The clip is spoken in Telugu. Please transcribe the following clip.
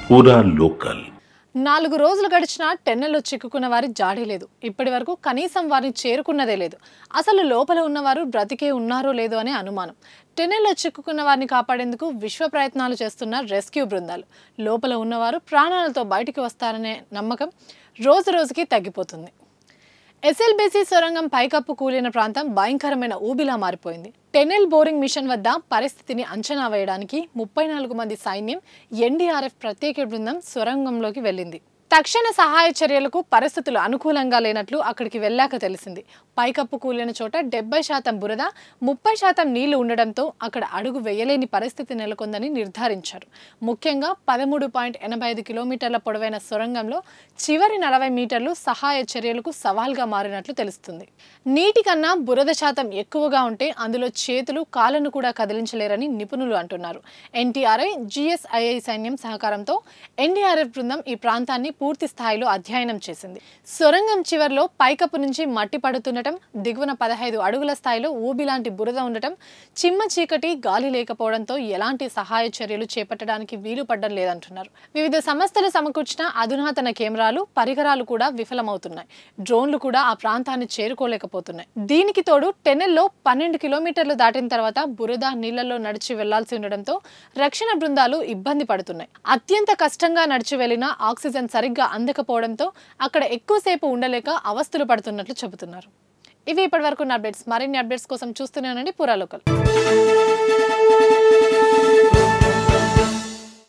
పూరా లోకల్ 4 రోజులు గడిచినా టెన్నెల్లో చిక్కుకున్న వారి జాడే లేదు. ఇప్పటి వరకు కనీసం వారిని చేరుకున్నదే లేదు. అసలు లోపల ఉన్నవారు బ్రతికే ఉన్నారో లేదో అనే అనుమానం. టెన్నెల్లో చిక్కుకున్న వారిని కాపాడేందుకు విశ్వ ప్రయత్నాలు చేస్తున్న రెస్క్యూ బృందాలు. లోపల ఉన్నవారు ప్రాణాలతో బయటికి వస్తారనే నమ్మకం రోజు రోజుకి తగ్గిపోతుంది. ఎస్ఎల్బీసీ సొరంగం పైకప్పు కూలిన ప్రాంతం భయంకరమైన ఊబిలా మారిపోయింది. టెన్నెల్ బోరింగ్ మిషన్ వద్ద పరిస్థితిని అంచనా వేయడానికి 34 మంది సైన్యం, ఎన్డీఆర్ఎఫ్ ప్రత్యేక బృందం సొరంగంలోకి వెళ్ళింది. తక్షణ సహాయ చర్యలకు పరిస్థితులు అనుకూలంగా లేనట్లు అక్కడికి వెళ్ళాక తెలిసింది. పైకప్పు కూలిన చోట 70% బురద, 30% నీళ్లు ఉండడంతో అక్కడ అడుగు వేయలేని పరిస్థితి నెలకొందని నిర్ధారించారు. ముఖ్యంగా 13.85 కిలోమీటర్ల పొడవైన సొరంగంలో చివరి 40 మీటర్లు సహాయ చర్యలకు సవాల్గా మారినట్లు తెలుస్తుంది. నీటి కన్నా బురద శాతం ఎక్కువగా ఉంటే అందులో చేతులు, కాళ్లను కూడా కదిలించలేరని నిపుణులు అంటున్నారు. ఎన్టీఆర్ఐ, జీఎస్ఐఐ సైన్యం సహకారంతో ఎన్డీఆర్ఎఫ్ బృందం ఈ ప్రాంతాన్ని పూర్తి స్థాయిలో అధ్యయనం చేసింది. సొరంగం చివర్లో పైకప్పు నుంచి మట్టి పడుతుండటం, దిగువన 15 అడుగుల స్థాయిలో ఊబిలాంటి బురద ఉండటం, చిమ్మ చీకటి, గాలి లేకపోవడంతో ఎలాంటి సహాయ చర్యలు చేపట్టడానికి వీలు పడడం లేదంటున్నారు. వివిధ సంస్థలు సమకూర్చిన అధునాతన కెమెరాలు, పరికరాలు కూడా విఫలమవుతున్నాయి. డ్రోన్లు కూడా ఆ ప్రాంతాన్ని చేరుకోలేకపోతున్నాయి. దీనికి తోడు టెన్నెల్లో 12 కిలోమీటర్లు దాటిన తర్వాత బురద, నీళ్లలో నడిచి వెళ్లాల్సి ఉండడంతో రక్షణ బృందాలు ఇబ్బంది పడుతున్నాయి. అత్యంత కష్టంగా నడిచి వెళ్లిన ఆక్సిజన్ సరిగ్గా అందకపోవడంతో అక్కడ ఎక్కువసేపు ఉండలేక అవస్థలు పడుతున్నట్లు చెబుతున్నారు. ఇవి ఇప్పటివరకు అప్డేట్స్. మరిన్ని అప్డేట్స్ కోసం చూస్తూనే ఉండండి పూరా లోకల్.